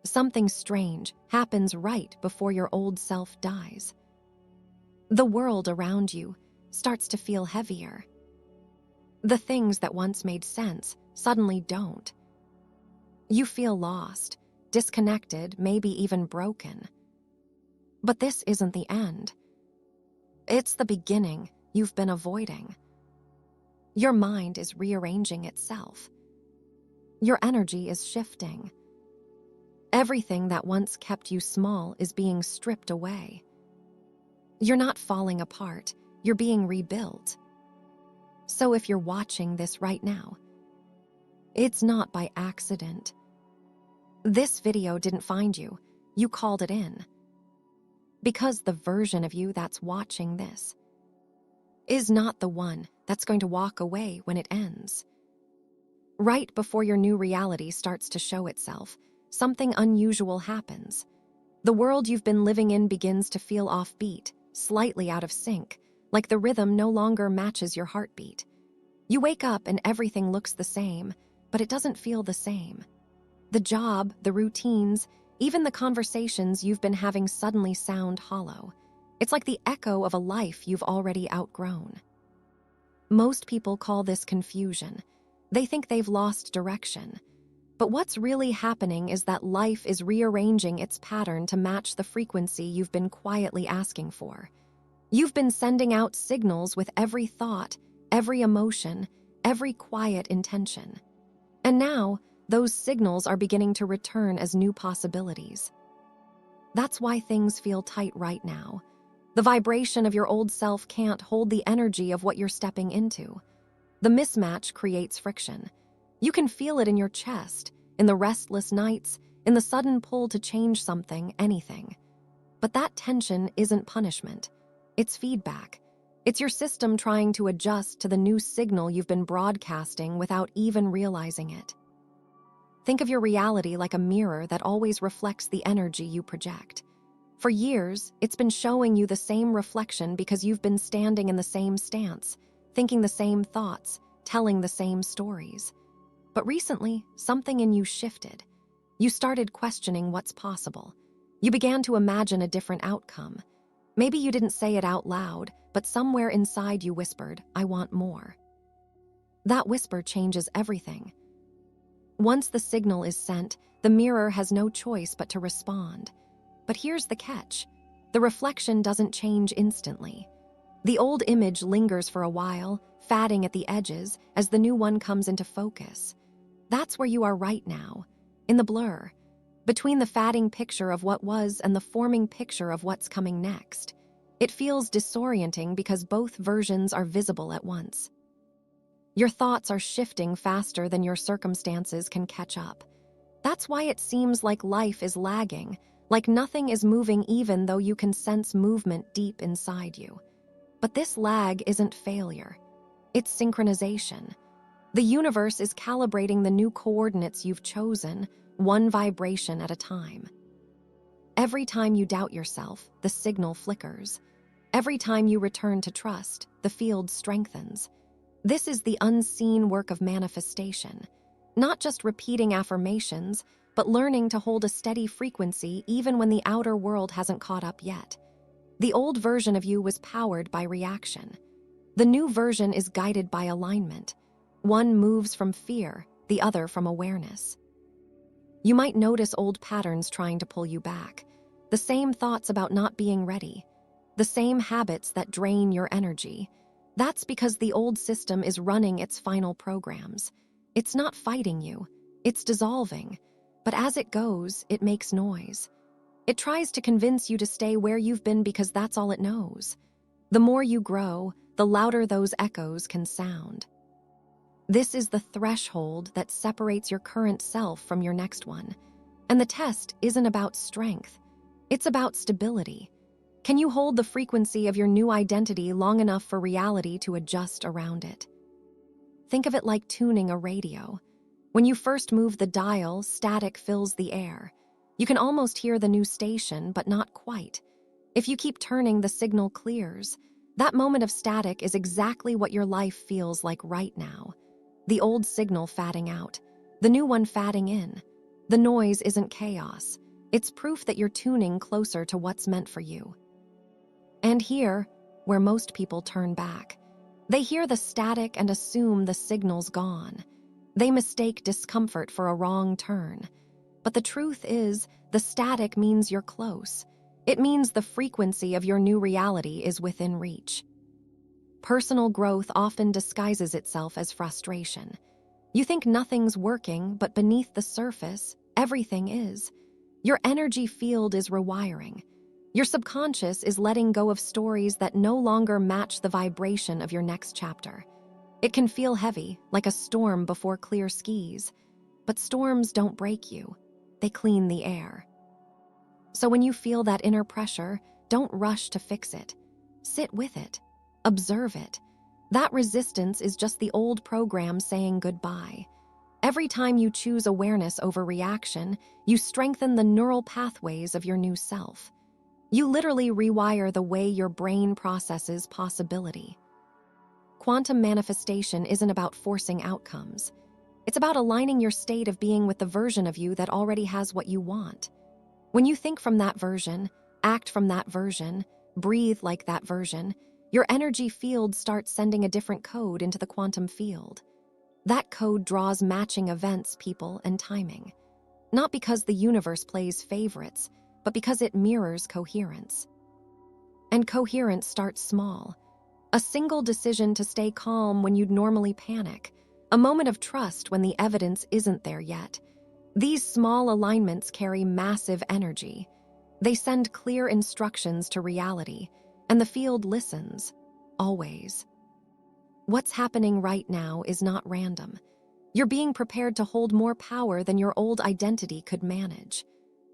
something strange happens right before your old self dies. The world around you starts to feel heavier. The things that once made sense suddenly don't. You feel lost, disconnected, maybe even broken. But this isn't the end. It's the beginning you've been avoiding. Your mind is rearranging itself. Your energy is shifting. Everything that once kept you small is being stripped away. You're not falling apart, you're being rebuilt. So if you're watching this right now, it's not by accident. This video didn't find you, you called it in. Because the version of you that's watching this is not the one that's going to walk away when it ends. Right before your new reality starts to show itself, something unusual happens. The world you've been living in begins to feel offbeat, slightly out of sync, like the rhythm no longer matches your heartbeat. You wake up and everything looks the same, but it doesn't feel the same. The job, the routines, even the conversations you've been having suddenly sound hollow. It's like the echo of a life you've already outgrown. Most people call this confusion. They think they've lost direction. But what's really happening is that life is rearranging its pattern to match the frequency you've been quietly asking for. You've been sending out signals with every thought, every emotion, every quiet intention. And now, those signals are beginning to return as new possibilities. That's why things feel tight right now. The vibration of your old self can't hold the energy of what you're stepping into. The mismatch creates friction. You can feel it in your chest, in the restless nights, in the sudden pull to change something, anything. But that tension isn't punishment. It's feedback. It's your system trying to adjust to the new signal you've been broadcasting without even realizing it. Think of your reality like a mirror that always reflects the energy you project. For years, it's been showing you the same reflection because you've been standing in the same stance, thinking the same thoughts, telling the same stories. But recently, something in you shifted. You started questioning what's possible. You began to imagine a different outcome. Maybe you didn't say it out loud, but somewhere inside you whispered, "I want more." That whisper changes everything. Once the signal is sent, the mirror has no choice but to respond. But here's the catch. The reflection doesn't change instantly. The old image lingers for a while, fading at the edges as the new one comes into focus. That's where you are right now, in the blur, between the fading picture of what was and the forming picture of what's coming next. It feels disorienting because both versions are visible at once. Your thoughts are shifting faster than your circumstances can catch up. That's why it seems like life is lagging, like nothing is moving even though you can sense movement deep inside you. But this lag isn't failure. It's synchronization. The universe is calibrating the new coordinates you've chosen, one vibration at a time. Every time you doubt yourself, the signal flickers. Every time you return to trust, the field strengthens. This is the unseen work of manifestation, not just repeating affirmations, but learning to hold a steady frequency even when the outer world hasn't caught up yet. The old version of you was powered by reaction. The new version is guided by alignment. One moves from fear, the other from awareness. You might notice old patterns trying to pull you back, the same thoughts about not being ready, the same habits that drain your energy. That's because the old system is running its final programs. It's not fighting you, it's dissolving. But as it goes, it makes noise. It tries to convince you to stay where you've been because that's all it knows. The more you grow, the louder those echoes can sound. This is the threshold that separates your current self from your next one. And the test isn't about strength. It's about stability. Can you hold the frequency of your new identity long enough for reality to adjust around it? Think of it like tuning a radio. When you first move the dial, static fills the air. You can almost hear the new station, but not quite. If you keep turning, the signal clears. That moment of static is exactly what your life feels like right now. The old signal fading out, the new one fading in. The noise isn't chaos. It's proof that you're tuning closer to what's meant for you. And here, where most people turn back, they hear the static and assume the signal's gone. They mistake discomfort for a wrong turn. But the truth is, the static means you're close. It means the frequency of your new reality is within reach. Personal growth often disguises itself as frustration. You think nothing's working, but beneath the surface, everything is. Your energy field is rewiring. Your subconscious is letting go of stories that no longer match the vibration of your next chapter. It can feel heavy, like a storm before clear skies. But storms don't break you. They clean the air. So when you feel that inner pressure, don't rush to fix it. Sit with it. Observe it. That resistance is just the old program saying goodbye. Every time you choose awareness over reaction, you strengthen the neural pathways of your new self. You literally rewire the way your brain processes possibility. Quantum manifestation isn't about forcing outcomes. It's about aligning your state of being with the version of you that already has what you want. When you think from that version, act from that version, breathe like that version, your energy field starts sending a different code into the quantum field. That code draws matching events, people, and timing. Not because the universe plays favorites, but because it mirrors coherence. And coherence starts small. A single decision to stay calm when you'd normally panic. A moment of trust when the evidence isn't there yet. These small alignments carry massive energy. They send clear instructions to reality, and the field listens, always. What's happening right now is not random. You're being prepared to hold more power than your old identity could manage.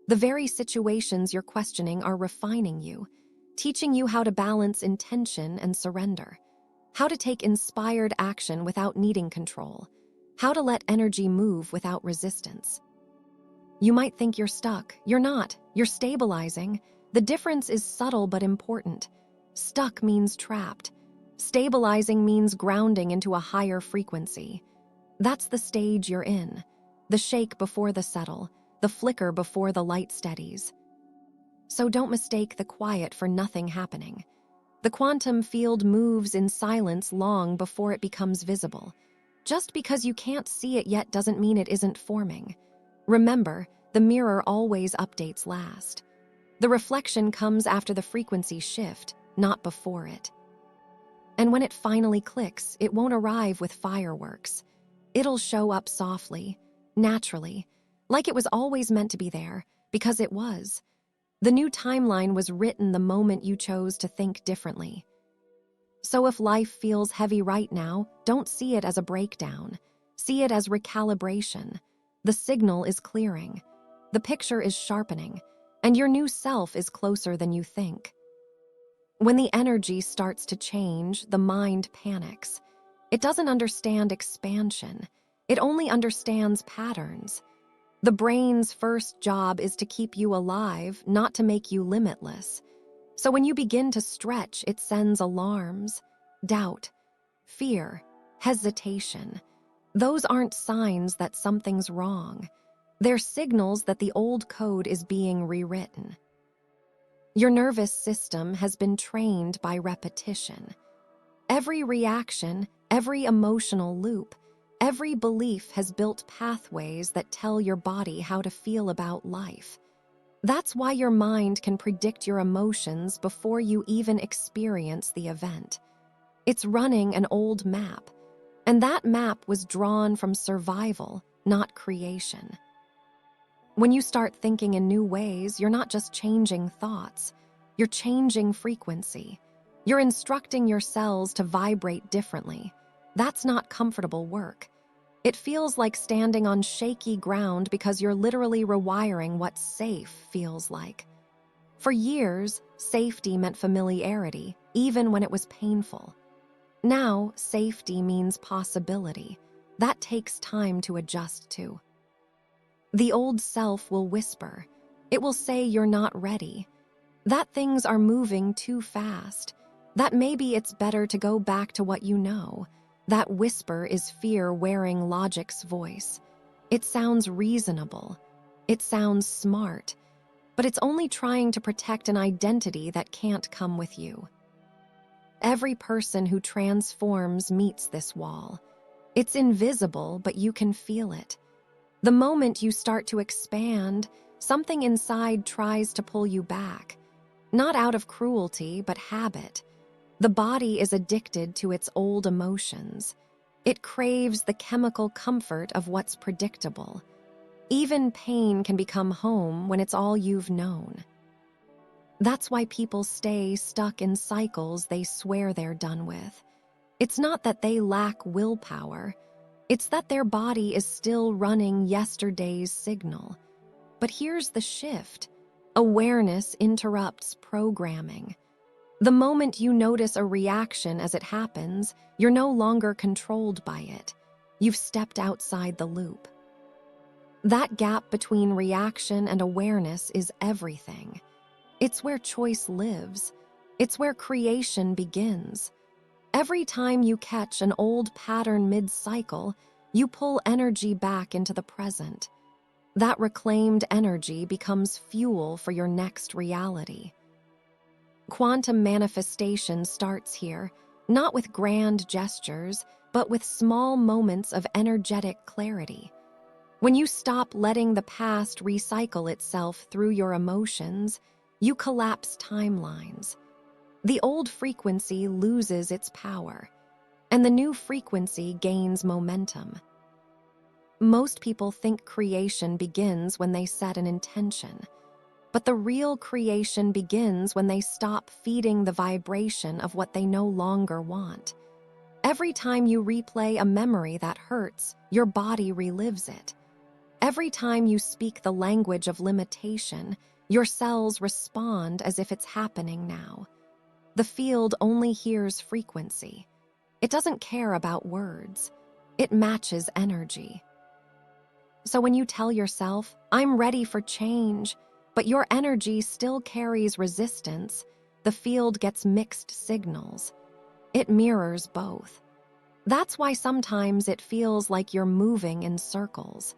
The very situations you're questioning are refining you, teaching you how to balance intention and surrender, how to take inspired action without needing control, how to let energy move without resistance. You might think you're stuck. You're not. You're stabilizing. The difference is subtle but important. Stuck means trapped. Stabilizing means grounding into a higher frequency. That's the stage you're in. The shake before the settle, the flicker before the light steadies. So don't mistake the quiet for nothing happening. The quantum field moves in silence long before it becomes visible. Just because you can't see it yet doesn't mean it isn't forming. Remember, the mirror always updates last. The reflection comes after the frequency shift, not before it. And when it finally clicks, it won't arrive with fireworks. It'll show up softly, naturally, like it was always meant to be there, because it was. The new timeline was written the moment you chose to think differently. So if life feels heavy right now, don't see it as a breakdown. See it as recalibration. The signal is clearing. The picture is sharpening, and your new self is closer than you think. When the energy starts to change, the mind panics. It doesn't understand expansion. It only understands patterns. The brain's first job is to keep you alive, not to make you limitless. So when you begin to stretch, it sends alarms, doubt, fear, hesitation. Those aren't signs that something's wrong. They're signals that the old code is being rewritten. Your nervous system has been trained by repetition. Every reaction, every emotional loop, every belief has built pathways that tell your body how to feel about life. That's why your mind can predict your emotions before you even experience the event. It's running an old map, and that map was drawn from survival, not creation. When you start thinking in new ways, you're not just changing thoughts, you're changing frequency. You're instructing your cells to vibrate differently. That's not comfortable work. It feels like standing on shaky ground because you're literally rewiring what safe feels like. For years, safety meant familiarity, even when it was painful. Now, safety means possibility. That takes time to adjust to. The old self will whisper. It will say you're not ready, that things are moving too fast, that maybe it's better to go back to what you know. That whisper is fear wearing logic's voice. It sounds reasonable, It sounds smart, but it's only trying to protect an identity that can't come with you. Every person who transforms meets this wall. It's invisible, but you can feel it. The moment you start to expand, something inside tries to pull you back. Not out of cruelty, but habit. The body is addicted to its old emotions. It craves the chemical comfort of what's predictable. Even pain can become home when it's all you've known. That's why people stay stuck in cycles they swear they're done with. It's not that they lack willpower. It's that their body is still running yesterday's signal. But here's the shift. Awareness interrupts programming. The moment you notice a reaction as it happens, you're no longer controlled by it. You've stepped outside the loop. That gap between reaction and awareness is everything. It's where choice lives. It's where creation begins. Every time you catch an old pattern mid-cycle, you pull energy back into the present. That reclaimed energy becomes fuel for your next reality. Quantum manifestation starts here, not with grand gestures, but with small moments of energetic clarity. When you stop letting the past recycle itself through your emotions, you collapse timelines. The old frequency loses its power, and the new frequency gains momentum. Most people think creation begins when they set an intention, but the real creation begins when they stop feeding the vibration of what they no longer want. Every time you replay a memory that hurts, your body relives it. Every time you speak the language of limitation, your cells respond as if it's happening now. The field only hears frequency. It doesn't care about words. It matches energy. So when you tell yourself, "I'm ready for change," but your energy still carries resistance, the field gets mixed signals. It mirrors both. That's why sometimes it feels like you're moving in circles.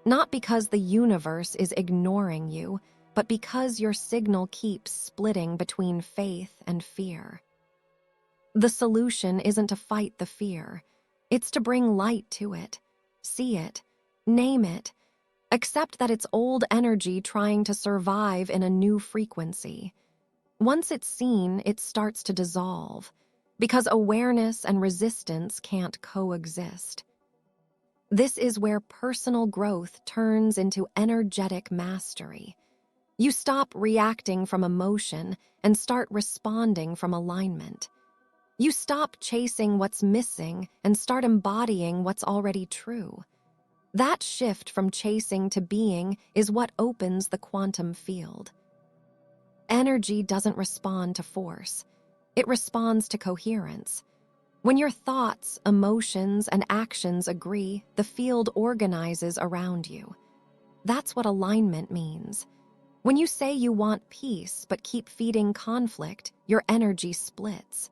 Not because the universe is ignoring you, but because your signal keeps splitting between faith and fear. The solution isn't to fight the fear. It's to bring light to it. See it. Name it. Accept that it's old energy trying to survive in a new frequency. Once it's seen, it starts to dissolve, because awareness and resistance can't coexist. This is where personal growth turns into energetic mastery. You stop reacting from emotion and start responding from alignment. You stop chasing what's missing and start embodying what's already true. That shift from chasing to being is what opens the quantum field. Energy doesn't respond to force. It responds to coherence. When your thoughts, emotions, and actions agree, the field organizes around you. That's what alignment means. When you say you want peace but keep feeding conflict, your energy splits.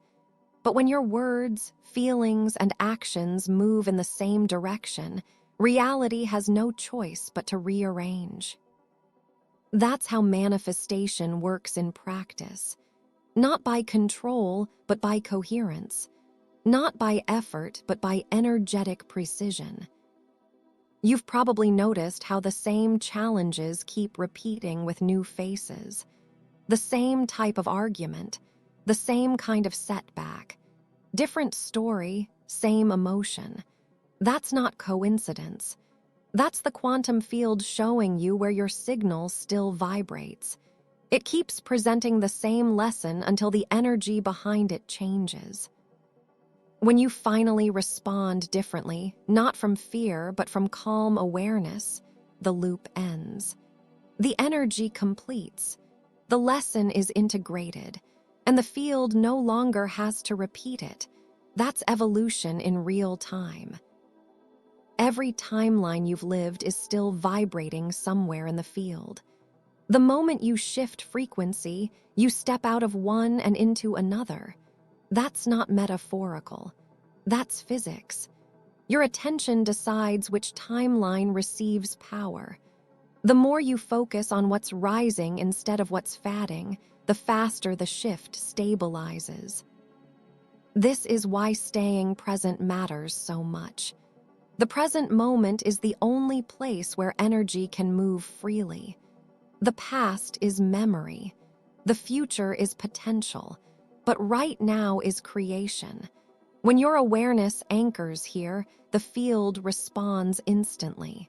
But when your words, feelings, and actions move in the same direction, reality has no choice but to rearrange. That's how manifestation works in practice. Not by control, but by coherence. Not by effort, but by energetic precision. You've probably noticed how the same challenges keep repeating with new faces. The same type of argument, the same kind of setback. Different story, same emotion. That's not coincidence. That's the quantum field showing you where your signal still vibrates. It keeps presenting the same lesson until the energy behind it changes. When you finally respond differently, not from fear but from calm awareness, the loop ends. The energy completes. The lesson is integrated, and the field no longer has to repeat it. That's evolution in real time. Every timeline you've lived is still vibrating somewhere in the field. The moment you shift frequency, you step out of one and into another. That's not metaphorical. That's physics. Your attention decides which timeline receives power. The more you focus on what's rising instead of what's fading, the faster the shift stabilizes. This is why staying present matters so much. The present moment is the only place where energy can move freely. The past is memory. The future is potential. But right now is creation. When your awareness anchors here, the field responds instantly.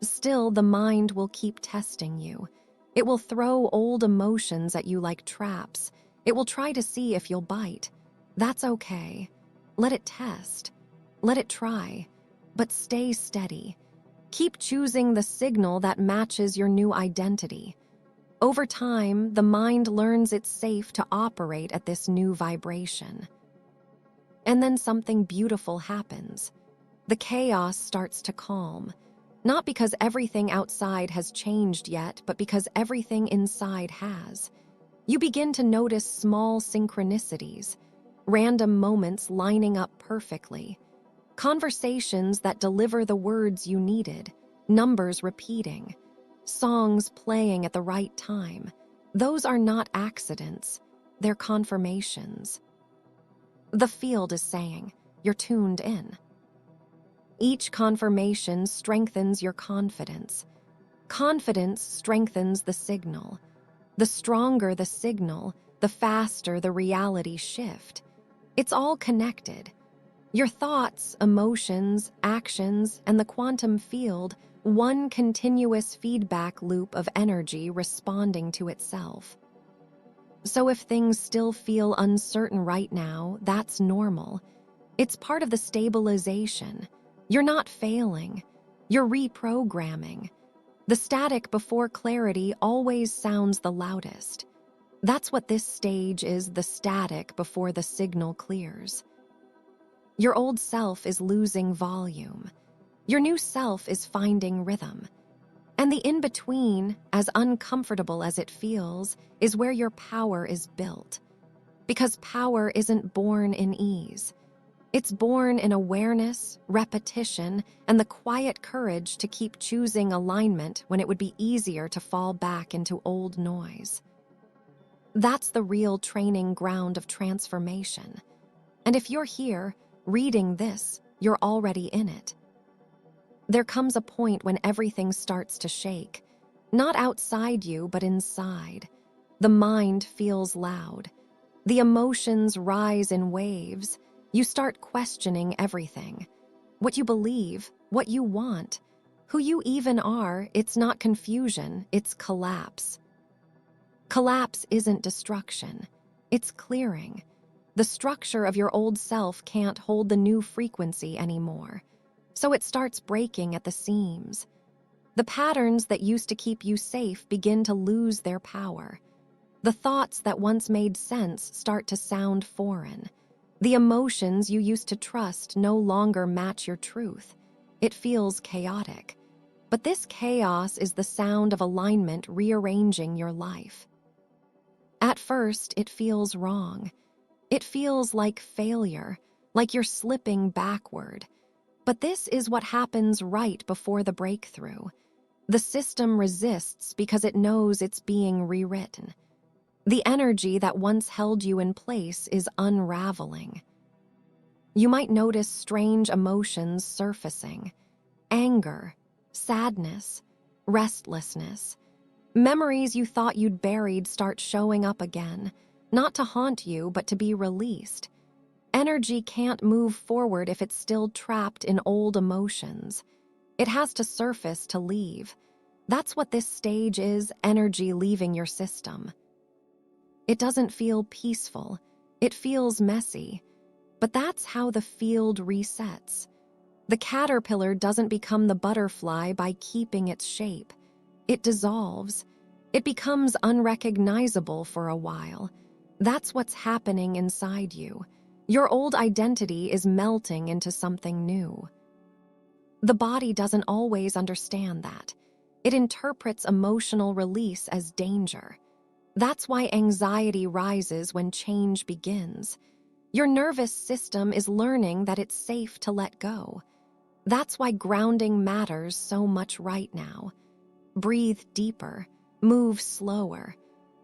Still, the mind will keep testing you. It will throw old emotions at you like traps. It will try to see if you'll bite. That's okay. Let it test. Let it try. But stay steady. Keep choosing the signal that matches your new identity. Over time, the mind learns it's safe to operate at this new vibration. And then something beautiful happens. The chaos starts to calm. Not because everything outside has changed yet, but because everything inside has. You begin to notice small synchronicities, random moments lining up perfectly, conversations that deliver the words you needed, numbers repeating, songs playing at the right time. Those are not accidents, they're confirmations. The field is saying, you're tuned in. Each confirmation strengthens your confidence. Confidence strengthens the signal. The stronger the signal, the faster the reality shift. It's all connected. Your thoughts, emotions, actions, and the quantum field, one continuous feedback loop of energy responding to itself. So if things still feel uncertain right now, that's normal. It's part of the stabilization. You're not failing. You're reprogramming. The static before clarity always sounds the loudest. That's what this stage is, the static before the signal clears. Your old self is losing volume. Your new self is finding rhythm. And the in-between, as uncomfortable as it feels, is where your power is built. Because power isn't born in ease. It's born in awareness, repetition, and the quiet courage to keep choosing alignment when it would be easier to fall back into old noise. That's the real training ground of transformation. And if you're here, reading this, you're already in it. There comes a point when everything starts to shake. Not outside you, but inside. The mind feels loud. The emotions rise in waves. You start questioning everything. What you believe, what you want, who you even are. It's not confusion, it's collapse. Collapse isn't destruction, it's clearing. The structure of your old self can't hold the new frequency anymore, so it starts breaking at the seams. The patterns that used to keep you safe begin to lose their power. The thoughts that once made sense start to sound foreign. The emotions you used to trust no longer match your truth. It feels chaotic. But this chaos is the sound of alignment rearranging your life. At first, it feels wrong. It feels like failure, like you're slipping backward. But this is what happens right before the breakthrough. The system resists because it knows it's being rewritten. The energy that once held you in place is unraveling. You might notice strange emotions surfacing: anger, sadness, restlessness. Memories you thought you'd buried start showing up again, not to haunt you, but to be released. Energy can't move forward if it's still trapped in old emotions. It has to surface to leave. That's what this stage is, energy leaving your system. It doesn't feel peaceful. It feels messy. But that's how the field resets. The caterpillar doesn't become the butterfly by keeping its shape. It dissolves. It becomes unrecognizable for a while. That's what's happening inside you. Your old identity is melting into something new. The body doesn't always understand that. It interprets emotional release as danger. That's why anxiety rises when change begins. Your nervous system is learning that it's safe to let go. That's why grounding matters so much right now. Breathe deeper, move slower.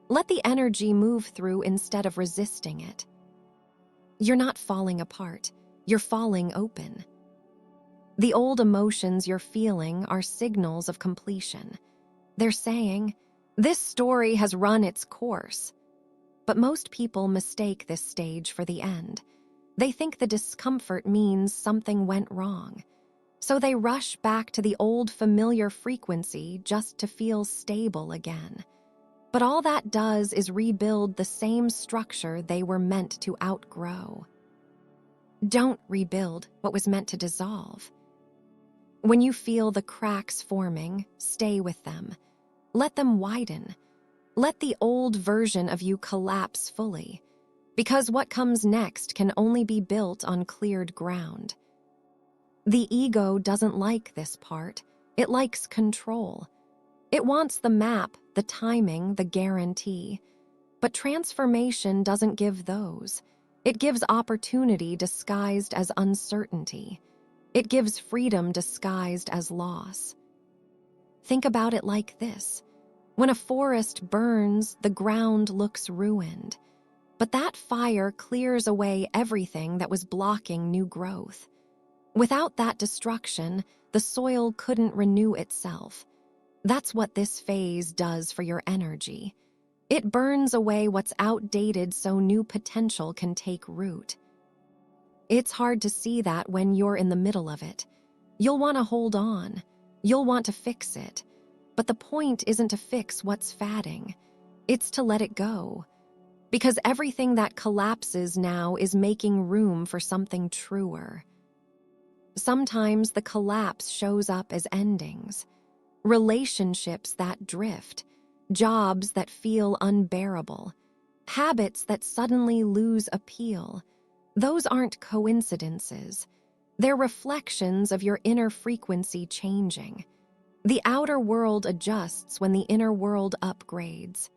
Let the energy move through instead of resisting it. You're not falling apart, you're falling open. The old emotions you're feeling are signals of completion. They're saying, "This story has run its course." But most people mistake this stage for the end. They think the discomfort means something went wrong. So they rush back to the old familiar frequency just to feel stable again. But all that does is rebuild the same structure they were meant to outgrow. Don't rebuild what was meant to dissolve. When you feel the cracks forming, stay with them. Let them widen. Let the old version of you collapse fully, because what comes next can only be built on cleared ground. The ego doesn't like this part. It likes control. It wants the map, the timing, the guarantee. But transformation doesn't give those. It gives opportunity disguised as uncertainty. It gives freedom disguised as loss. Think about it like this. When a forest burns, the ground looks ruined. But that fire clears away everything that was blocking new growth. Without that destruction, the soil couldn't renew itself. That's what this phase does for your energy. It burns away what's outdated so new potential can take root. It's hard to see that when you're in the middle of it. You'll want to hold on. You'll want to fix it. But the point isn't to fix what's fading. It's to let it go. Because everything that collapses now is making room for something truer. Sometimes the collapse shows up as endings. Relationships that drift. Jobs that feel unbearable. Habits that suddenly lose appeal. Those aren't coincidences. They're reflections of your inner frequency changing. The outer world adjusts when the inner world upgrades.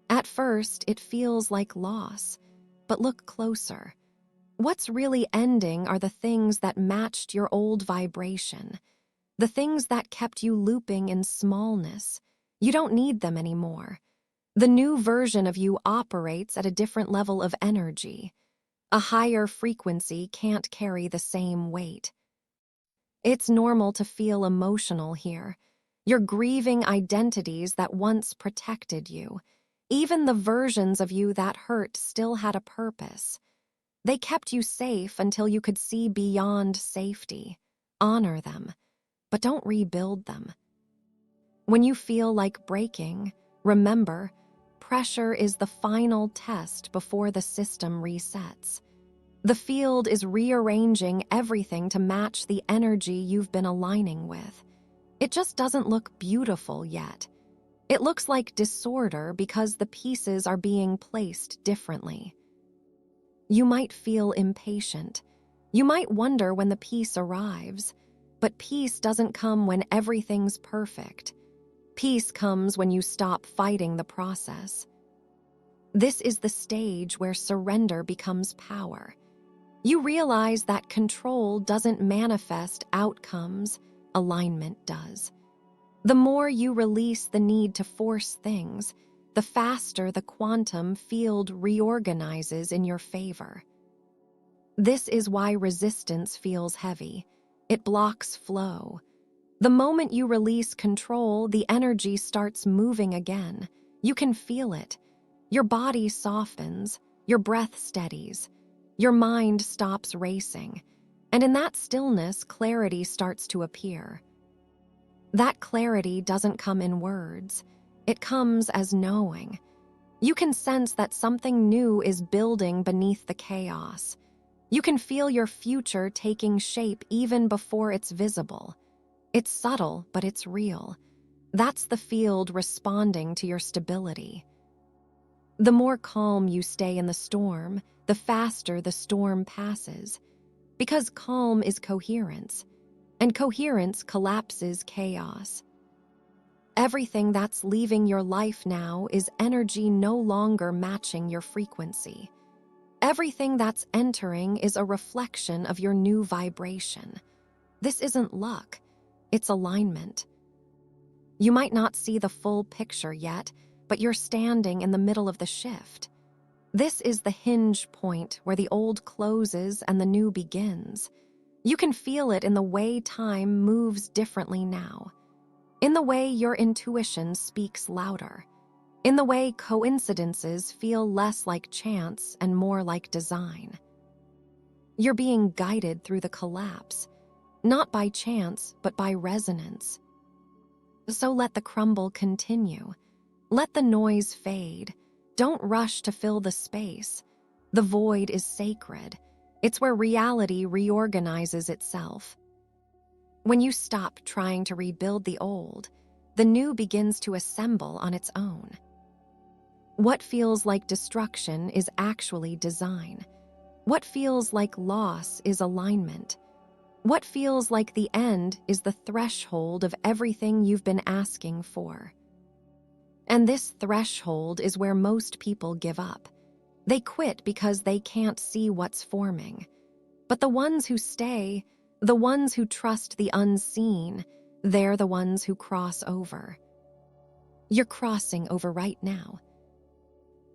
At first, it feels like loss, but look closer. What's really ending are the things that matched your old vibration, the things that kept you looping in smallness. You don't need them anymore. The new version of you operates at a different level of energy. A higher frequency can't carry the same weight. It's normal to feel emotional here. You're grieving identities that once protected you. Even the versions of you that hurt still had a purpose. They kept you safe until you could see beyond safety. Honor them, but don't rebuild them. When you feel like breaking, remember, pressure is the final test before the system resets. The field is rearranging everything to match the energy you've been aligning with. It just doesn't look beautiful yet. It looks like disorder because the pieces are being placed differently. You might feel impatient. You might wonder when the peace arrives. But peace doesn't come when everything's perfect. Peace comes when you stop fighting the process. This is the stage where surrender becomes power. You realize that control doesn't manifest outcomes, alignment does. The more you release the need to force things, the faster the quantum field reorganizes in your favor. This is why resistance feels heavy. It blocks flow. The moment you release control, the energy starts moving again. You can feel it. Your body softens, your breath steadies, your mind stops racing, and in that stillness, clarity starts to appear. That clarity doesn't come in words. It comes as knowing. You can sense that something new is building beneath the chaos. You can feel your future taking shape even before it's visible. It's subtle, but it's real. That's the field responding to your stability. The more calm you stay in the storm, the faster the storm passes. Because calm is coherence, and coherence collapses chaos. Everything that's leaving your life now is energy no longer matching your frequency. Everything that's entering is a reflection of your new vibration. This isn't luck, it's alignment. You might not see the full picture yet, but you're standing in the middle of the shift. This is the hinge point where the old closes and the new begins. You can feel it in the way time moves differently now, in the way your intuition speaks louder, in the way coincidences feel less like chance and more like design. You're being guided through the collapse, not by chance, but by resonance. So let the crumble continue. Let the noise fade. Don't rush to fill the space. The void is sacred. It's where reality reorganizes itself. When you stop trying to rebuild the old, the new begins to assemble on its own. What feels like destruction is actually design. What feels like loss is alignment. What feels like the end is the threshold of everything you've been asking for. And this threshold is where most people give up. They quit because they can't see what's forming. But the ones who stay, the ones who trust the unseen, they're the ones who cross over. You're crossing over right now.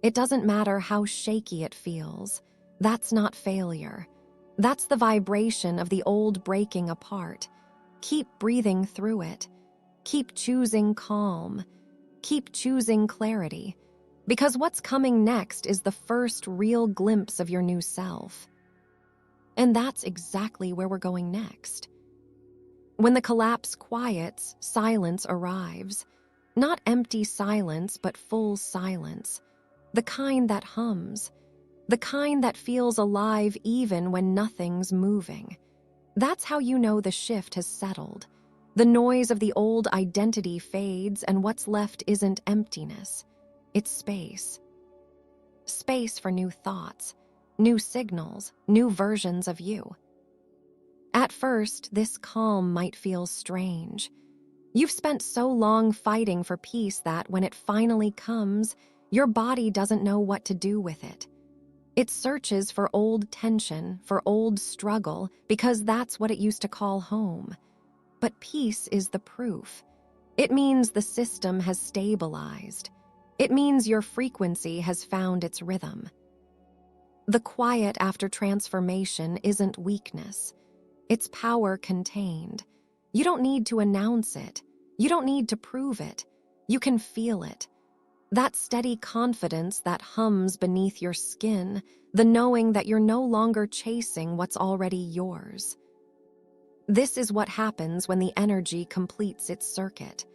It doesn't matter how shaky it feels. That's not failure. That's the vibration of the old breaking apart. Keep breathing through it. Keep choosing calm. Keep choosing clarity. Because what's coming next is the first real glimpse of your new self. And that's exactly where we're going next. When the collapse quiets, silence arrives. Not empty silence, but full silence. The kind that hums. The kind that feels alive even when nothing's moving. That's how you know the shift has settled. The noise of the old identity fades, and what's left isn't emptiness. It's space. Space for new thoughts, new signals, new versions of you. At first, this calm might feel strange. You've spent so long fighting for peace that when it finally comes, your body doesn't know what to do with it. It searches for old tension, for old struggle, because that's what it used to call home. But peace is the proof. It means the system has stabilized. It means your frequency has found its rhythm. The quiet after transformation isn't weakness. It's power contained. You don't need to announce it. You don't need to prove it. You can feel it. That steady confidence that hums beneath your skin, the knowing that you're no longer chasing what's already yours. This is what happens when the energy completes its circuit.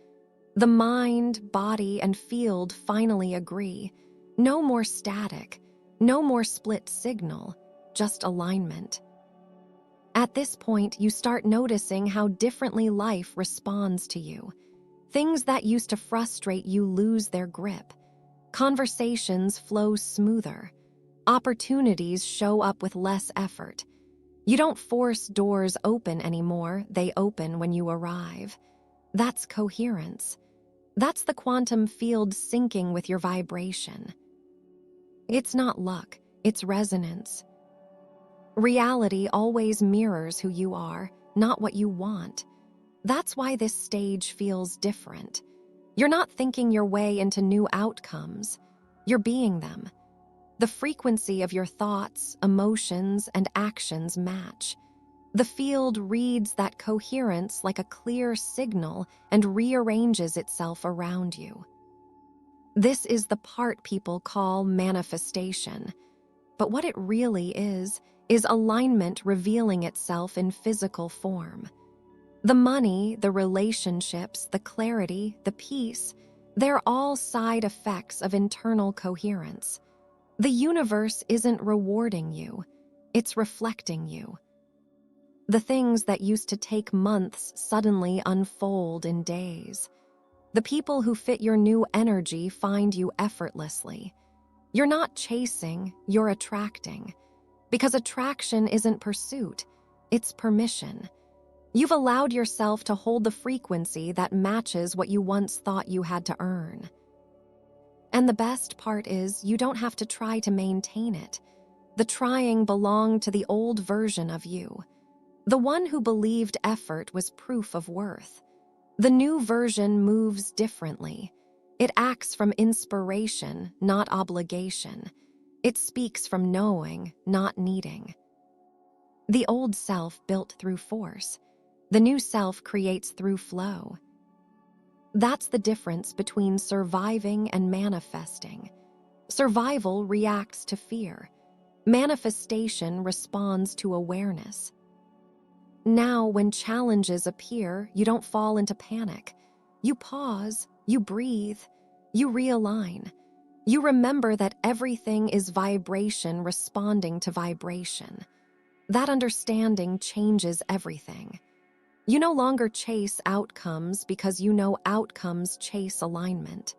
The mind, body, and field finally agree. No more static, no more split signal, just alignment. At this point, you start noticing how differently life responds to you. Things that used to frustrate you lose their grip. Conversations flow smoother. Opportunities show up with less effort. You don't force doors open anymore, they open when you arrive. That's coherence. That's the quantum field syncing with your vibration. It's not luck, it's resonance. Reality always mirrors who you are, not what you want. That's why this stage feels different. You're not thinking your way into new outcomes. You're being them. The frequency of your thoughts, emotions, and actions match. The field reads that coherence like a clear signal and rearranges itself around you. This is the part people call manifestation. But what it really is alignment revealing itself in physical form. The money, the relationships, the clarity, the peace, they're all side effects of internal coherence. The universe isn't rewarding you, it's reflecting you. The things that used to take months suddenly unfold in days. The people who fit your new energy find you effortlessly. You're not chasing, you're attracting. Because attraction isn't pursuit, it's permission. You've allowed yourself to hold the frequency that matches what you once thought you had to earn. And the best part is you don't have to try to maintain it. The trying belonged to the old version of you. The one who believed effort was proof of worth. The new version moves differently. It acts from inspiration, not obligation. It speaks from knowing, not needing. The old self built through force. The new self creates through flow. That's the difference between surviving and manifesting. Survival reacts to fear. Manifestation responds to awareness. Now, when challenges appear, you don't fall into panic. You pause, you breathe, you realign. You remember that everything is vibration responding to vibration. That understanding changes everything. You no longer chase outcomes because you know outcomes chase alignment.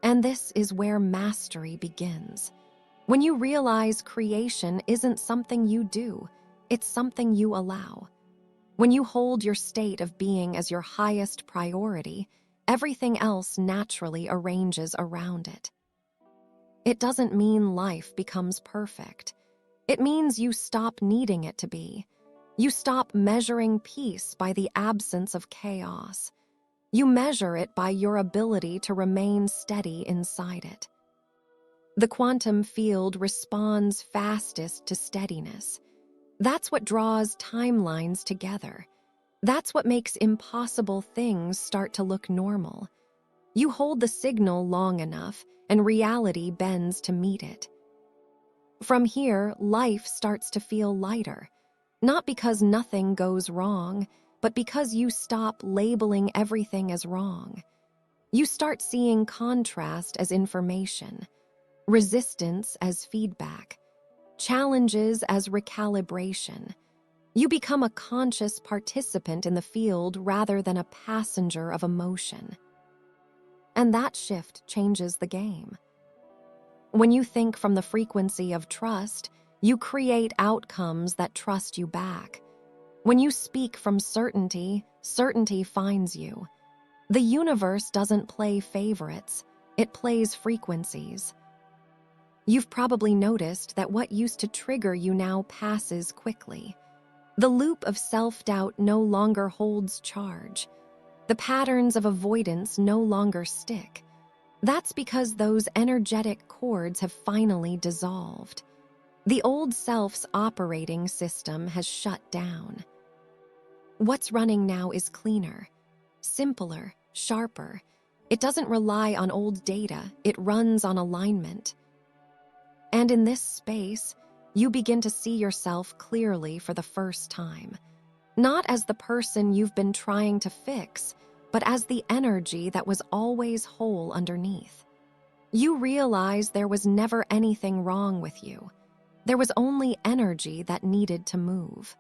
And this is where mastery begins. When you realize creation isn't something you do, it's something you allow. When you hold your state of being as your highest priority, everything else naturally arranges around it. It doesn't mean life becomes perfect. It means you stop needing it to be. You stop measuring peace by the absence of chaos. You measure it by your ability to remain steady inside it. The quantum field responds fastest to steadiness. That's what draws timelines together. That's what makes impossible things start to look normal. You hold the signal long enough, and reality bends to meet it. From here, life starts to feel lighter. Not because nothing goes wrong, but because you stop labeling everything as wrong. You start seeing contrast as information, resistance as feedback, challenges as recalibration. You become a conscious participant in the field rather than a passenger of emotion. And that shift changes the game. When you think from the frequency of trust, you create outcomes that trust you back. When you speak from certainty, certainty finds you. The universe doesn't play favorites, it plays frequencies. You've probably noticed that what used to trigger you now passes quickly. The loop of self-doubt no longer holds charge. The patterns of avoidance no longer stick. That's because those energetic cords have finally dissolved. The old self's operating system has shut down. What's running now is cleaner, simpler, sharper. It doesn't rely on old data, it runs on alignment. And in this space, you begin to see yourself clearly for the first time. Not as the person you've been trying to fix, but as the energy that was always whole underneath. You realize there was never anything wrong with you. There was only energy that needed to move.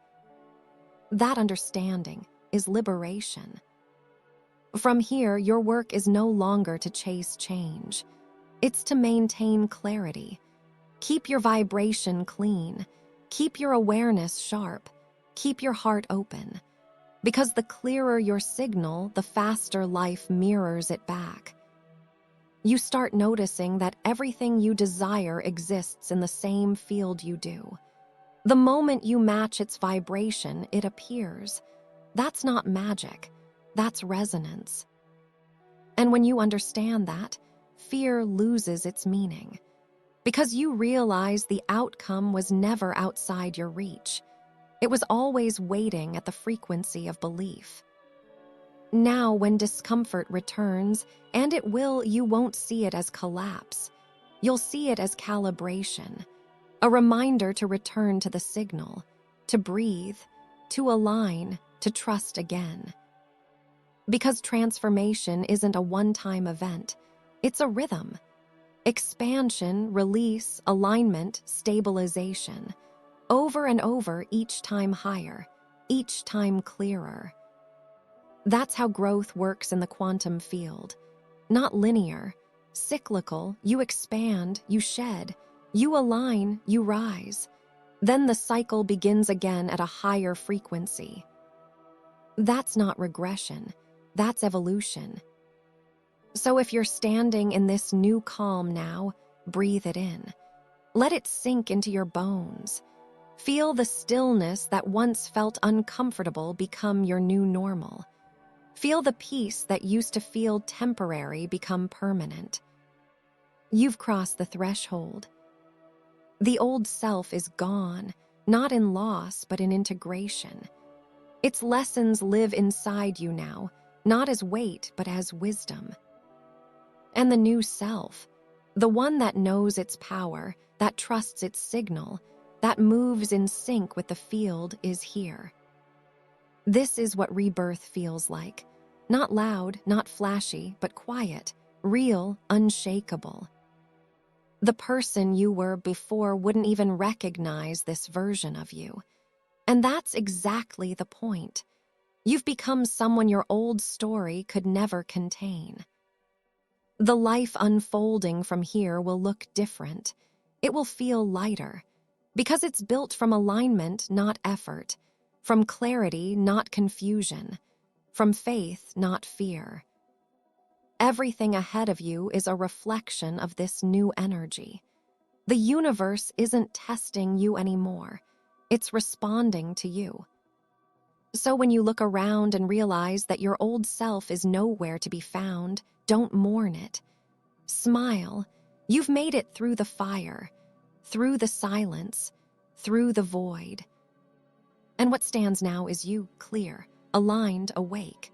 That understanding is liberation. From here, your work is no longer to chase change. It's to maintain clarity. Keep your vibration clean. Keep your awareness sharp. Keep your heart open. Because the clearer your signal, the faster life mirrors it back. You start noticing that everything you desire exists in the same field you do. The moment you match its vibration, it appears. That's not magic. That's resonance. And when you understand that, fear loses its meaning. Because you realize the outcome was never outside your reach. It was always waiting at the frequency of belief. Now, when discomfort returns, and it will, you won't see it as collapse. You'll see it as calibration, a reminder to return to the signal, to breathe, to align, to trust again. Because transformation isn't a one-time event, it's a rhythm. Expansion, release, alignment, stabilization. Over and over, each time higher, each time clearer. That's how growth works in the quantum field. Not linear, cyclical. You expand, you shed, you align, you rise. Then the cycle begins again at a higher frequency. That's not regression, that's evolution. So if you're standing in this new calm now, breathe it in. Let it sink into your bones. Feel the stillness that once felt uncomfortable become your new normal. Feel the peace that used to feel temporary become permanent. You've crossed the threshold. The old self is gone, not in loss, but in integration. Its lessons live inside you now, not as weight, but as wisdom. And the new self, the one that knows its power, that trusts its signal, that moves in sync with the field, is here. This is what rebirth feels like. Not loud, not flashy, but quiet, real, unshakable. The person you were before wouldn't even recognize this version of you. And that's exactly the point. You've become someone your old story could never contain. The life unfolding from here will look different. It will feel lighter, because it's built from alignment, not effort, from clarity, not confusion, from faith, not fear. Everything ahead of you is a reflection of this new energy. The universe isn't testing you anymore. It's responding to you. So when you look around and realize that your old self is nowhere to be found, don't mourn it. Smile. You've made it through the fire, through the silence, through the void. And what stands now is you, clear, aligned, awake.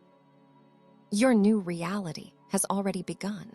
Your new reality has already begun.